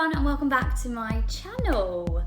everyone and welcome back to my channel.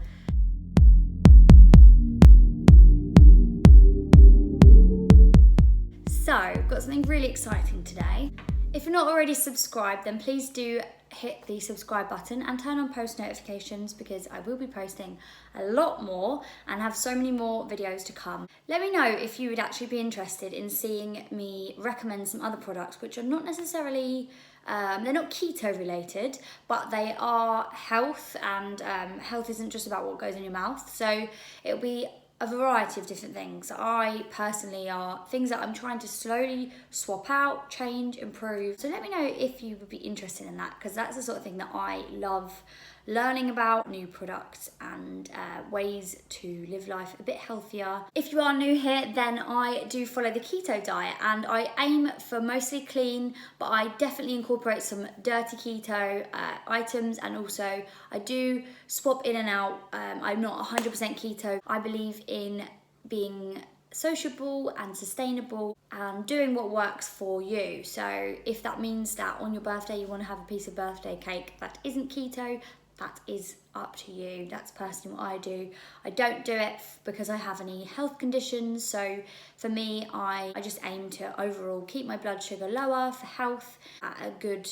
So, I've got something really exciting today. If you're not already subscribed, then please do hit the subscribe button and turn on post notifications because I will be posting a lot more and have so many more videos to come. Let me know if you would actually be interested in seeing me recommend some other products which are not necessarily, they're not keto related, but they are health, and health isn't just about what goes in your mouth. So it'll be a variety of different things. I personally are things that I'm trying to slowly swap out, change, improve. So let me know if you would be interested in that, because that's the sort of thing that I love learning about, new products and ways to live life a bit healthier. If you are new here, then I do follow the keto diet and I aim for mostly clean, but I definitely incorporate some dirty keto items, and also I do swap in and out. I'm not 100% keto. I believe in being sociable and sustainable and doing what works for you. So if that means that on your birthday you want to have a piece of birthday cake that isn't keto, that is up to you. That's personally what I do. I don't do it because I have any health conditions. So for me, I just aim to overall keep my blood sugar lower for health at a good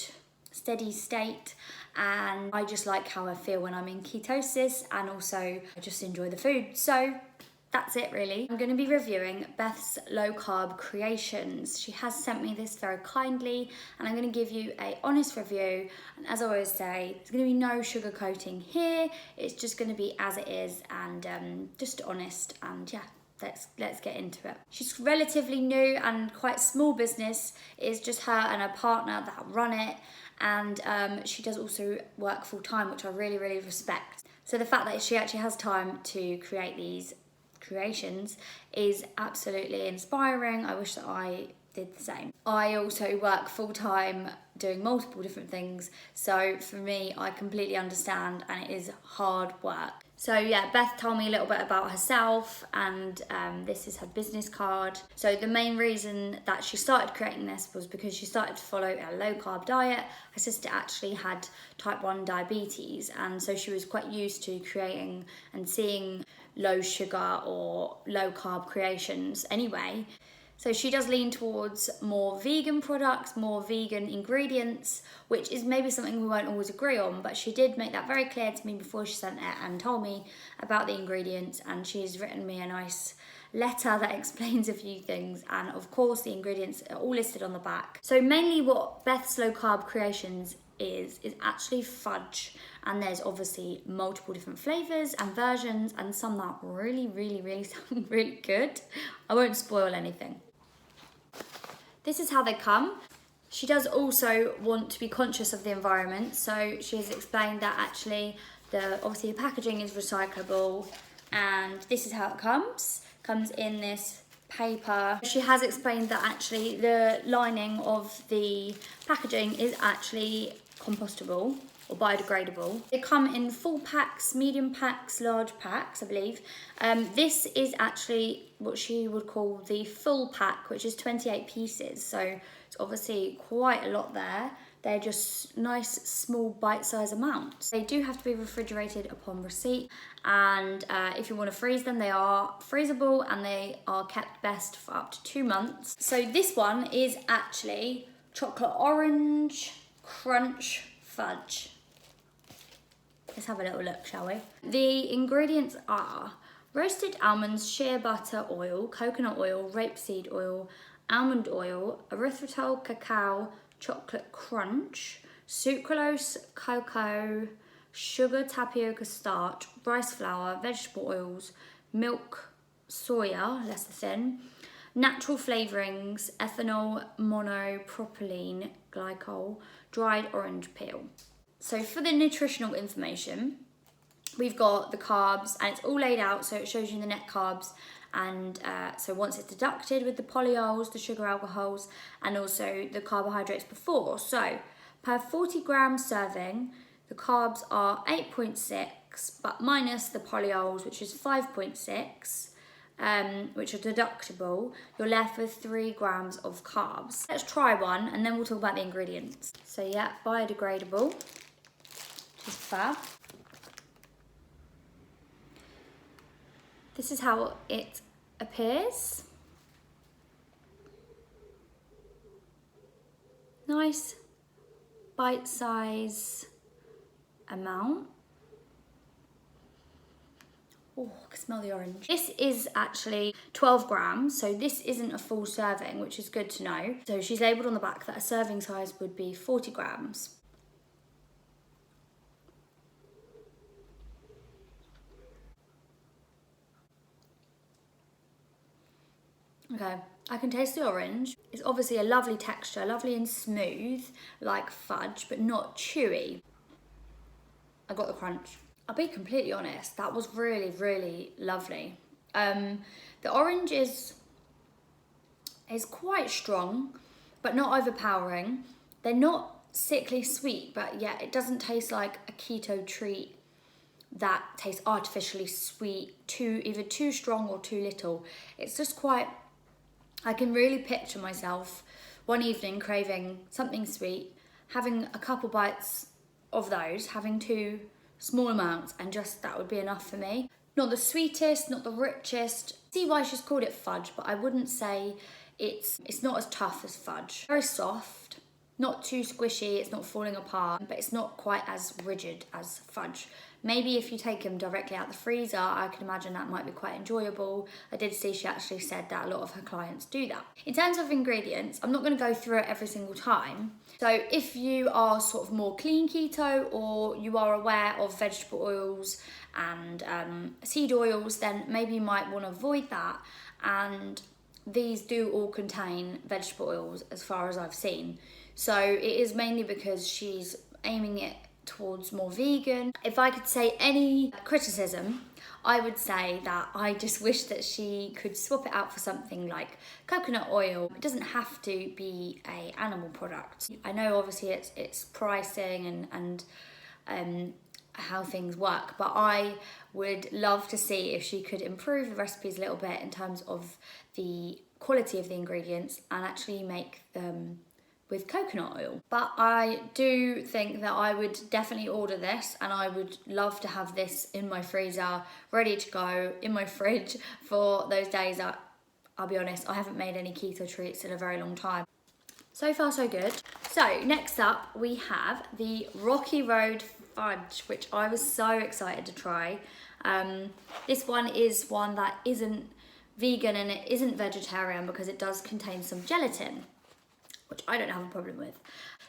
steady state. And I just like how I feel when I'm in ketosis, and also I just enjoy the food. So that's it really. I'm going to be reviewing Beth's low carb creations. She has sent me this very kindly and I'm going to give you an honest review. And as I always say, there's going to be no sugar coating here. It's just going to be as it is, and just honest, and yeah. Let's get into it. She's relatively new and quite small business. It's just her and her partner that run it, and she does also work full time, which I really respect. So the fact that she actually has time to create these creations is absolutely inspiring. I wish that I did the same. I also work full time doing multiple different things, so for me, I completely understand, and it is hard work. So yeah, Beth told me a little bit about herself, and this is her business card. So the main reason that she started creating this was because she started to follow a low carb diet. Her sister actually had type 1 diabetes, and so she was quite used to creating and seeing low sugar or low carb creations anyway. So she does lean towards more vegan products, more vegan ingredients, which is maybe something we won't always agree on, but she did make that very clear to me before she sent it and told me about the ingredients, and she's written me a nice letter that explains a few things, and of course the ingredients are all listed on the back. So mainly what Beth's low carb creations is actually fudge, and there's obviously multiple different flavors and versions, and some that really sound really good. I won't spoil anything. This is how they come. She does also want to be conscious of the environment, so she has explained that actually obviously the packaging is recyclable, and this is how it comes in this paper. She has explained that actually the lining of the packaging is actually compostable or biodegradable. They come in full packs, medium packs, large packs, I believe. This is actually what she would call the full pack, which is 28 pieces. So it's obviously quite a lot there. They're just nice, small, bite-sized amounts. They do have to be refrigerated upon receipt, and if you want to freeze them, they are freezable, and they are kept best for up to 2 months. So this one is actually chocolate orange crunch fudge. Let's have a little look, shall we? The ingredients are roasted almonds, shea butter oil, coconut oil, rapeseed oil, almond oil, erythritol cacao, chocolate crunch, sucralose, cocoa, sugar, tapioca starch, rice flour, vegetable oils, milk, soya, less thin, natural flavourings, ethanol, monopropylene glycol, dried orange peel. So for the nutritional information, we've got the carbs, and it's all laid out, so it shows you the net carbs, and so once it's deducted with the polyols, the sugar alcohols, and also the carbohydrates before. So per 40 gram serving, the carbs are 8.6, but minus the polyols, which is 5.6, which are deductible, you're left with 3 grams of carbs. Let's try one, and then we'll talk about the ingredients. So yeah, biodegradable. Fab. This is how it appears. Nice bite size amount. Oh, I can smell the orange. This is actually 12 grams, so this isn't a full serving, which is good to know. So she's labelled on the back that a serving size would be 40 grams. Okay, I can taste the orange. It's obviously a lovely texture, lovely and smooth, like fudge, but not chewy. I got the crunch. I'll be completely honest, that was really, really lovely. The orange is quite strong, but not overpowering. They're not sickly sweet, but yeah, it doesn't taste like a keto treat that tastes artificially sweet, either too strong or too little. It's just quite, I can really picture myself one evening craving something sweet, having a couple bites of those, having 2 small amounts, and just that would be enough for me. Not the sweetest, not the richest. See why she's called it fudge, but I wouldn't say it's not as tough as fudge. Very soft, not too squishy, it's not falling apart, but it's not quite as rigid as fudge. Maybe if you take them directly out the freezer, I can imagine that might be quite enjoyable. I did see she actually said that a lot of her clients do that. In terms of ingredients, I'm not going to go through it every single time. So if you are sort of more clean keto, or you are aware of vegetable oils and seed oils, then maybe you might want to avoid that. And these do all contain vegetable oils as far as I've seen. So it is mainly because she's aiming it towards more vegan. If I could say any criticism, I would say that I just wish that she could swap it out for something like coconut oil. It doesn't have to be an animal product. I know obviously it's pricing and how things work, but I would love to see if she could improve the recipes a little bit in terms of the quality of the ingredients and actually make them with coconut oil. But I do think that I would definitely order this, and I would love to have this in my freezer, ready to go in my fridge for those days that, I'll be honest, I haven't made any keto treats in a very long time. So far so good. So next up we have the Rocky Road Fudge, which I was so excited to try. This one is one that isn't vegan and it isn't vegetarian because it does contain some gelatin, which I don't have a problem with.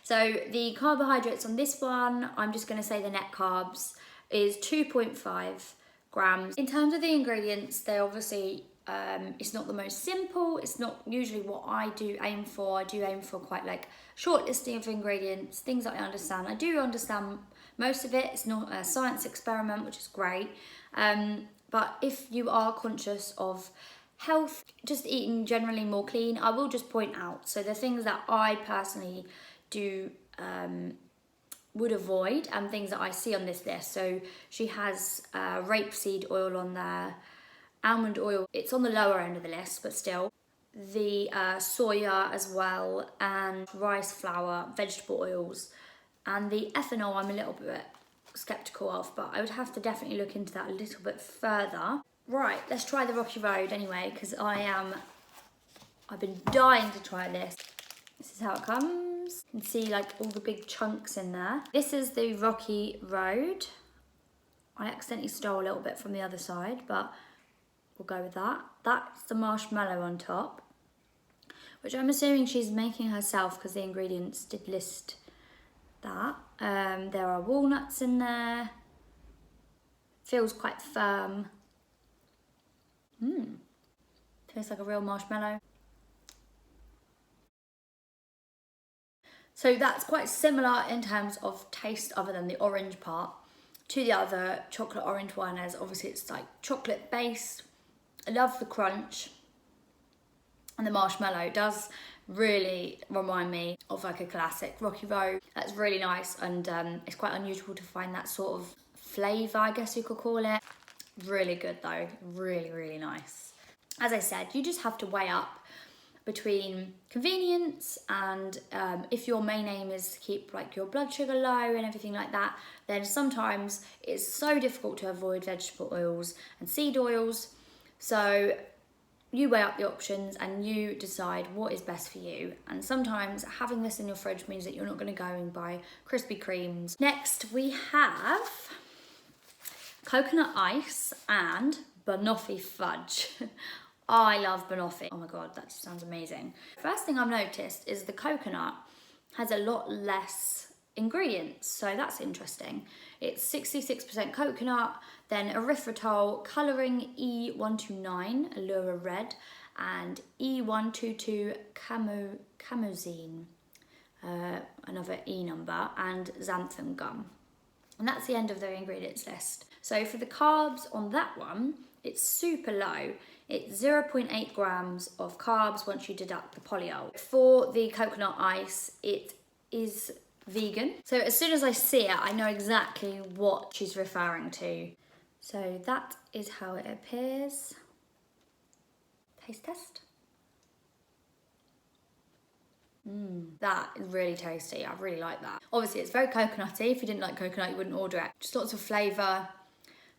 So the carbohydrates on this one, I'm just going to say the net carbs, is 2.5 grams. In terms of the ingredients, they obviously, it's not the most simple. It's not usually what I do aim for. I do aim for quite like short listing of ingredients, things that I understand. I do understand most of it. It's not a science experiment, which is great. But if you are conscious of health, just eating generally more clean, I will just point out. So the things that I personally do would avoid, and things that I see on this list. So she has rapeseed oil on there, almond oil, it's on the lower end of the list, but still. The soya as well, and rice flour, vegetable oils, and the ethanol I'm a little bit skeptical of, but I would have to definitely look into that a little bit further. Right, let's try the Rocky Road anyway, because I've been dying to try this. This is how it comes. You can see like all the big chunks in there. This is the Rocky Road. I accidentally stole a little bit from the other side, but we'll go with that. That's the marshmallow on top, which I'm assuming she's making herself because the ingredients did list that. There are walnuts in there. Feels quite firm. Tastes like a real marshmallow. So that's quite similar in terms of taste, other than the orange part, to the other chocolate orange one, as obviously it's like chocolate based. I love the crunch, and the marshmallow does really remind me of like a classic Rocky Road. That's really nice, and it's quite unusual to find that sort of flavour, I guess you could call it. Really good though, really, really nice. As I said, you just have to weigh up between convenience and if your main aim is to keep like your blood sugar low and everything like that, then sometimes it's so difficult to avoid vegetable oils and seed oils. So you weigh up the options and you decide what is best for you. And sometimes having this in your fridge means that you're not going to go and buy Krispy Kremes. Next we have coconut ice and banoffee fudge. I love banoffee. Oh my god, that just sounds amazing. First thing I've noticed is the coconut has a lot less ingredients, so that's interesting. It's 66% coconut, then erythritol, colouring E129, Allura Red, and E122 Camosine, another E number, and xanthan gum. And that's the end of the ingredients list. So for the carbs on that one, it's super low. It's 0.8 grams of carbs once you deduct the polyol. For the coconut ice, it is vegan. So as soon as I see it, I know exactly what she's referring to. So that is how it appears. Taste test. That is really tasty. I really like that. Obviously, it's very coconutty. If you didn't like coconut, you wouldn't order it. Just lots of flavour.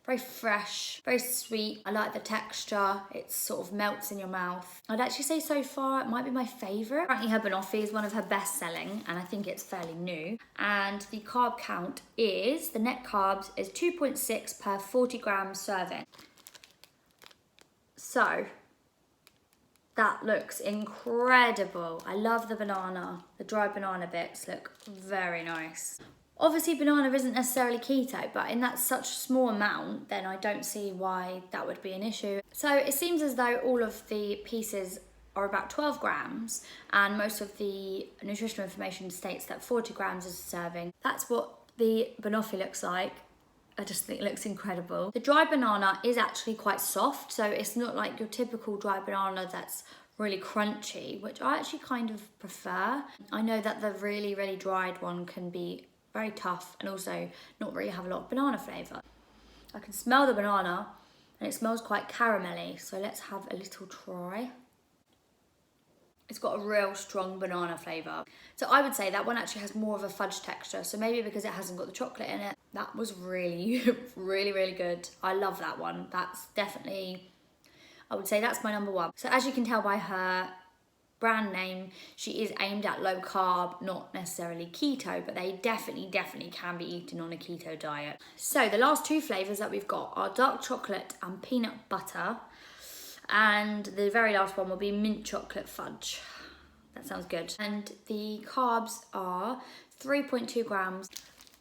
Very fresh, very sweet. I like the texture. It sort of melts in your mouth. I'd actually say so far it might be my favourite. Apparently her banoffee is one of her best selling, and I think it's fairly new. And the carb count is, the net carbs is 2.6 per 40 grams serving. So, that looks incredible. I love the banana. The dried banana bits look very nice. Obviously banana isn't necessarily keto, but in that such small amount, then I don't see why that would be an issue. So it seems as though all of the pieces are about 12 grams, and most of the nutritional information states that 40 grams is a serving. That's what the banoffee looks like. I just think it looks incredible. The dried banana is actually quite soft, so it's not like your typical dried banana that's really crunchy, which I actually kind of prefer. I know that the really, really dried one can be very tough and also not really have a lot of banana flavour. I can smell the banana and it smells quite caramelly, so let's have a little try. It's got a real strong banana flavour. So I would say that one actually has more of a fudge texture, so maybe because it hasn't got the chocolate in it. That was really, really, really good. I love that one. That's definitely, I would say that's my number one. So as you can tell by her brand name, she is aimed at low carb, not necessarily keto, but they definitely can be eaten on a keto diet. So the last two flavours that we've got are dark chocolate and peanut butter, and the very last one will be mint chocolate fudge. That sounds good. And the carbs are 3.2 grams.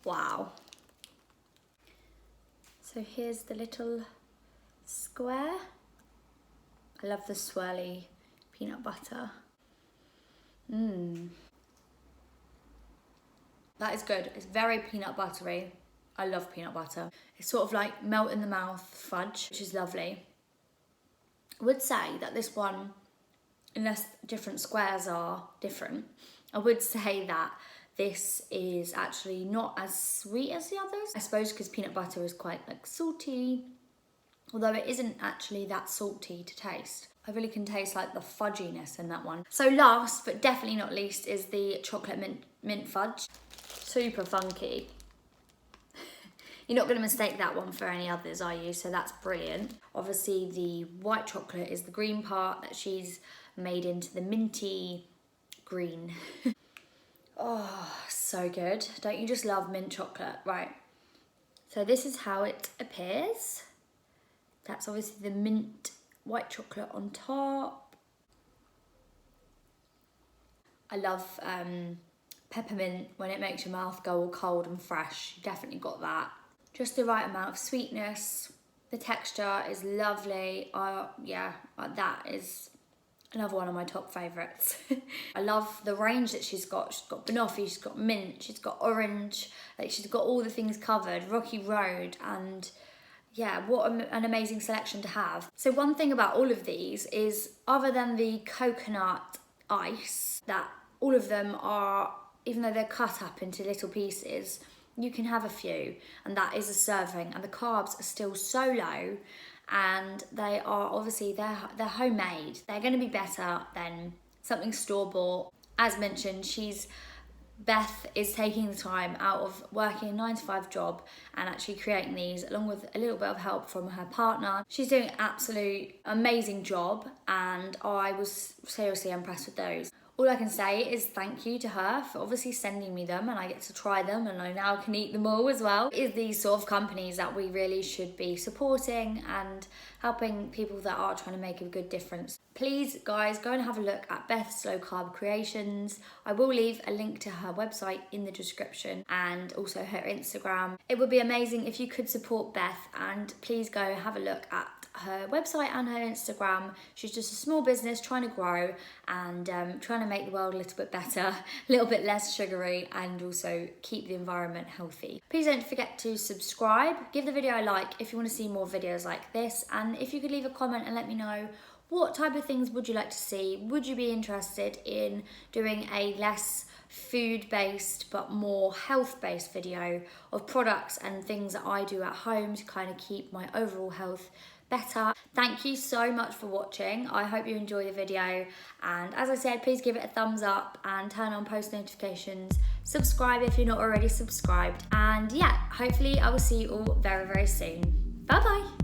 Wow. So here's the little square. I love the swirly peanut butter. That is good. It's very peanut buttery. I love peanut butter. It's sort of like melt in the mouth fudge, which is lovely. I would say that this one, unless different squares are different, I would say that this is actually not as sweet as the others. I suppose because peanut butter is quite like salty, although it isn't actually that salty to taste. I really can taste like the fudginess in that one. So last, but definitely not least, is the chocolate mint fudge. Super funky. You're not going to mistake that one for any others, are you? So that's brilliant. Obviously the white chocolate is the green part that she's made into the minty green. Oh, so good. Don't you just love mint chocolate? Right. So this is how it appears. That's obviously the mint white chocolate on top. I love peppermint when it makes your mouth go all cold and fresh. You definitely got that. Just the right amount of sweetness. The texture is lovely. Yeah, that is another one of my top favourites. I love the range that she's got. She's got banoffee, she's got mint, she's got orange. Like, she's got all the things covered. Rocky Road, and yeah, what an amazing selection to have. So one thing about all of these is, other than the coconut ice, that all of them are, even though they're cut up into little pieces, you can have a few, and that is a serving, and the carbs are still so low, and they are obviously, they're homemade. They're going to be better than something store-bought. As mentioned, Beth is taking the time out of working a 9-to-5 job and actually creating these, along with a little bit of help from her partner. She's doing an absolute amazing job, and I was seriously impressed with those. All I can say is thank you to her for obviously sending me them, and I get to try them, and I now can eat them all as well. It's these sort of companies that we really should be supporting and helping people that are trying to make a good difference. Please, guys, go and have a look at Beth's Low Carb Creations. I will leave a link to her website in the description and also her Instagram. It would be amazing if you could support Beth, and please go have a look at her website and her Instagram. She's just a small business trying to grow and trying to make the world a little bit better, a little bit less sugary, and also keep the environment healthy. Please don't forget to subscribe, give the video a like if you want to see more videos like this, and if you could leave a comment and let me know what type of things would you like to see. Would you be interested in doing a less food-based but more health-based video of products and things that I do at home to kind of keep my overall health better? Thank you so much for watching. I hope you enjoy the video, and as I said, please give it a thumbs up and turn on post notifications. Subscribe if you're not already subscribed, and yeah, hopefully I will see you all very, very soon. Bye bye.